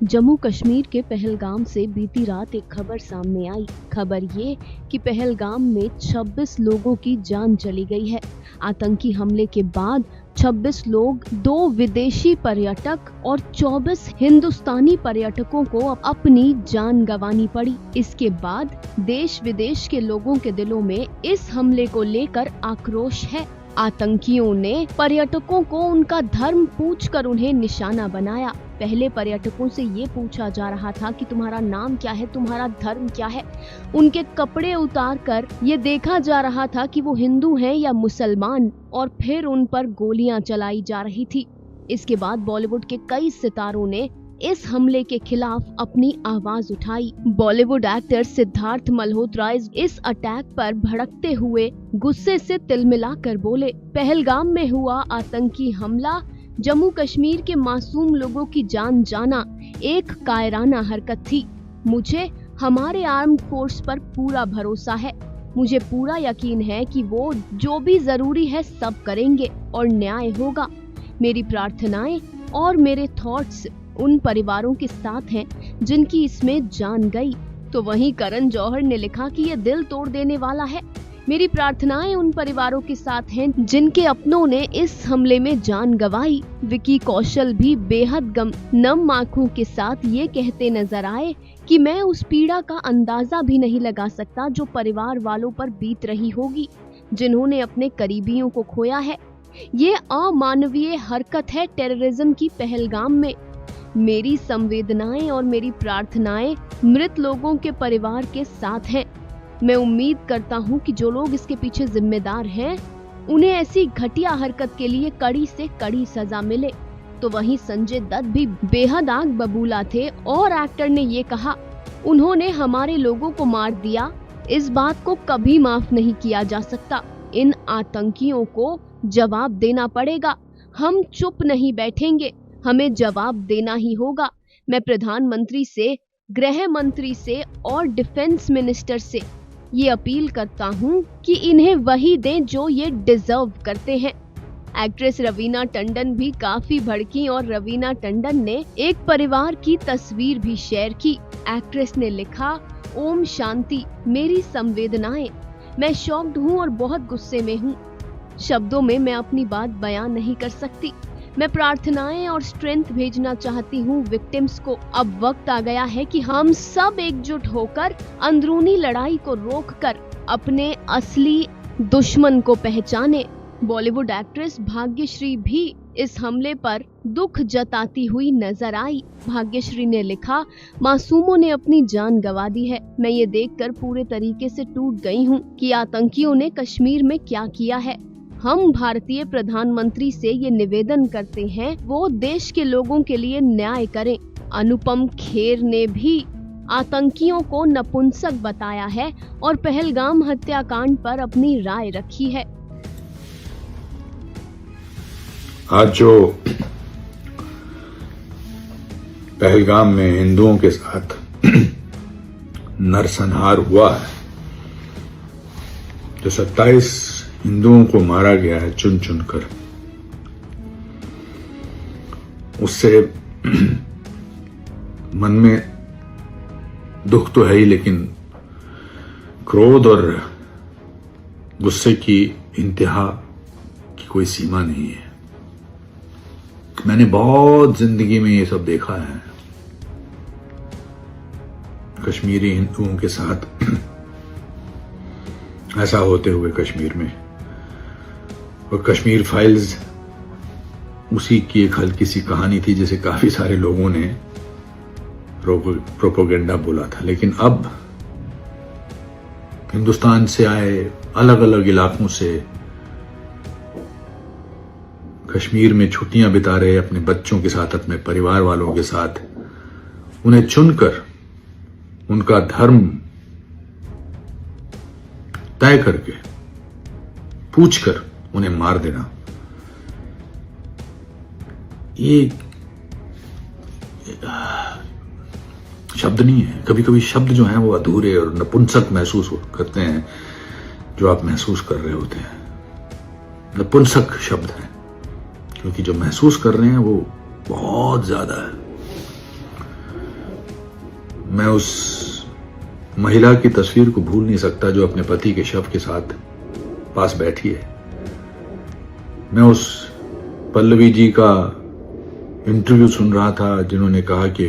जम्मू कश्मीर के पहलगाम से बीती रात एक खबर सामने आई। खबर ये कि पहलगाम में 26 लोगों की जान चली गई है। आतंकी हमले के बाद 26 लोग, 2 विदेशी पर्यटक और 24 हिंदुस्तानी पर्यटकों को अपनी जान गंवानी पड़ी। इसके बाद देश विदेश के लोगों के दिलों में इस हमले को लेकर आक्रोश है। आतंकियों ने पर्यटकों को उनका धर्म पूछकर उन्हें निशाना बनाया। पहले पर्यटकों से ये पूछा जा रहा था कि तुम्हारा नाम क्या है, तुम्हारा धर्म क्या है। उनके कपड़े उतारकर ये देखा जा रहा था कि वो हिंदू हैं या मुसलमान, और फिर उन पर गोलियां चलाई जा रही थी। इसके बाद बॉलीवुड के कई सितारों ने इस हमले के खिलाफ अपनी आवाज उठाई। बॉलीवुड एक्टर सिद्धार्थ मल्होत्रा इस अटैक पर भड़कते हुए गुस्से से तिलमिलाकर बोले, पहलगाम में हुआ आतंकी हमला जम्मू कश्मीर के मासूम लोगों की जान जाना एक कायराना हरकत थी। मुझे हमारे आर्म्ड फोर्स पर पूरा भरोसा है। मुझे पूरा यकीन है कि वो जो भी जरूरी है सब करेंगे और न्याय होगा। मेरी प्रार्थनाएं और मेरे थॉट्स उन परिवारों के साथ हैं जिनकी इसमें जान गई। तो वहीं करण जौहर ने लिखा कि यह दिल तोड़ देने वाला है। मेरी प्रार्थनाएं उन परिवारों के साथ हैं जिनके अपनों ने इस हमले में जान गंवाई। विकी कौशल भी बेहद नम आंखों के साथ ये कहते नजर आए कि मैं उस पीड़ा का अंदाजा भी नहीं लगा सकता जो परिवार वालों पर बीत रही होगी, जिन्होंने अपने करीबियों को खोया है। ये अमानवीय हरकत है टेररिज्म की पहलगाम में। मेरी संवेदनाएं और मेरी प्रार्थनाएं मृत लोगों के परिवार के साथ हैं। मैं उम्मीद करता हूं कि जो लोग इसके पीछे जिम्मेदार हैं, उन्हें ऐसी घटिया हरकत के लिए कड़ी से कड़ी सजा मिले। तो वहीं संजय दत्त भी बेहद आग बबूला थे और एक्टर ने ये कहा, उन्होंने हमारे लोगों को मार दिया, इस बात को कभी माफ नहीं किया जा सकता। इन आतंकियों को जवाब देना पड़ेगा। हम चुप नहीं बैठेंगे, हमें जवाब देना ही होगा। मैं प्रधानमंत्री से, गृह मंत्री से और डिफेंस मिनिस्टर से ये अपील करता हूँ कि इन्हें वही दें जो ये डिजर्व करते हैं। एक्ट्रेस रवीना टंडन भी काफी भड़की और रवीना टंडन ने एक परिवार की तस्वीर भी शेयर की। एक्ट्रेस ने लिखा, ओम शांति, मेरी संवेदनाएं। मैं शॉक्ड हूँ और बहुत गुस्से में हूँ। शब्दों में मैं अपनी बात बयान नहीं कर सकती। मैं प्रार्थनाएं और स्ट्रेंथ भेजना चाहती हूँ विक्टिम्स को। अब वक्त आ गया है कि हम सब एकजुट होकर अंदरूनी लड़ाई को रोककर अपने असली दुश्मन को पहचाने। बॉलीवुड एक्ट्रेस भाग्यश्री भी इस हमले पर दुख जताती हुई नजर आई। भाग्यश्री ने लिखा, मासूमों ने अपनी जान गंवा दी है। मैं ये देखकर पूरे तरीके से टूट गई हूँ कि आतंकियों ने कश्मीर में क्या किया है। हम भारतीय प्रधानमंत्री से ये निवेदन करते हैं वो देश के लोगों के लिए न्याय करें। अनुपम खेर ने भी आतंकियों को नपुंसक बताया है और पहलगाम हत्याकांड पर अपनी राय रखी है। आज जो पहलगाम में हिंदुओं के साथ नरसंहार हुआ है, जो 27 हिंदुओं को मारा गया है चुन चुनकर, उससे मन में दुख तो है ही, लेकिन क्रोध और गुस्से की इंतहा की कोई सीमा नहीं है। मैंने बहुत जिंदगी में ये सब देखा है, कश्मीरी हिंदुओं के साथ ऐसा होते हुए कश्मीर में। और कश्मीर फाइल्स उसी की एक हल्की सी कहानी थी जिसे काफी सारे लोगों ने प्रोपेगेंडा बोला था। लेकिन अब हिंदुस्तान से आए, अलग अलग इलाकों से कश्मीर में छुट्टियां बिता रहे अपने बच्चों के साथ, अपने परिवार वालों के साथ, उन्हें चुनकर उनका धर्म तय करके पूछकर उन्हें मार देना, ये शब्द नहीं है। कभी कभी शब्द जो हैं वो अधूरे और नपुंसक महसूस करते हैं, जो आप महसूस कर रहे होते हैं। नपुंसक शब्द है, क्योंकि जो महसूस कर रहे हैं वो बहुत ज्यादा है। मैं उस महिला की तस्वीर को भूल नहीं सकता जो अपने पति के शव के साथ पास बैठी है। मैं उस पल्लवी जी का इंटरव्यू सुन रहा था जिन्होंने कहा कि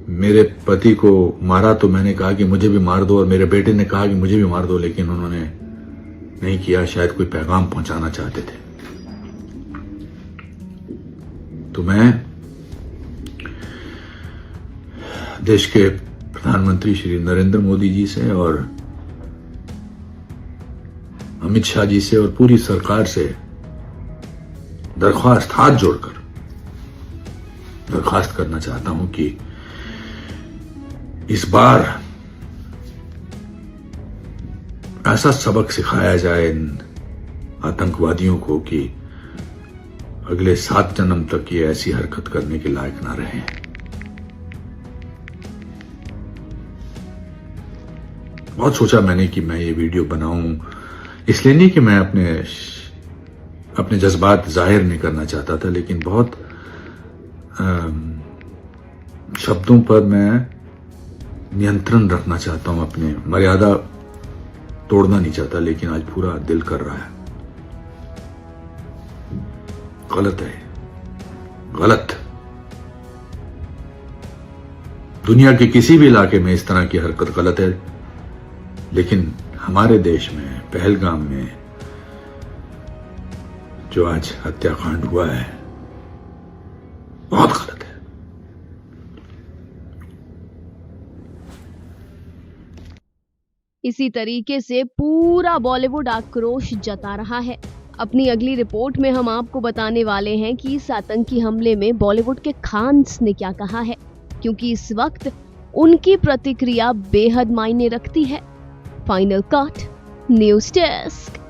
मेरे पति को मारा तो मैंने कहा कि मुझे भी मार दो, और मेरे बेटे ने कहा कि मुझे भी मार दो, लेकिन उन्होंने नहीं किया। शायद कोई पैगाम पहुंचाना चाहते थे। तो मैं देश के प्रधानमंत्री श्री नरेंद्र मोदी जी से और अमित शाह जी से और पूरी सरकार से दरख्वास्त, हाथ जोड़कर दरख्वास्त करना चाहता हूं कि इस बार ऐसा सबक सिखाया जाए इन आतंकवादियों को कि अगले 7 जन्म तक ये ऐसी हरकत करने के लायक ना रहे। बहुत सोचा मैंने कि मैं ये वीडियो बनाऊं, इसलिए नहीं कि मैं अपने जज्बात जाहिर नहीं करना चाहता था, लेकिन बहुत शब्दों पर मैं नियंत्रण रखना चाहता हूं, अपने मर्यादा तोड़ना नहीं चाहता, लेकिन आज पूरा दिल कर रहा है। गलत है, गलत। दुनिया के किसी भी इलाके में इस तरह की हरकत गलत है, लेकिन हमारे देश में पहलगाम में जो आज हत्याकांड हुआ है बहुत गलत है। इसी तरीके से पूरा बॉलीवुड आक्रोश जता रहा है। अपनी अगली रिपोर्ट में हम आपको बताने वाले हैं कि इस आतंकी हमले में बॉलीवुड के खान्स ने क्या कहा है, क्योंकि इस वक्त उनकी प्रतिक्रिया बेहद मायने रखती है। Final cut news desk.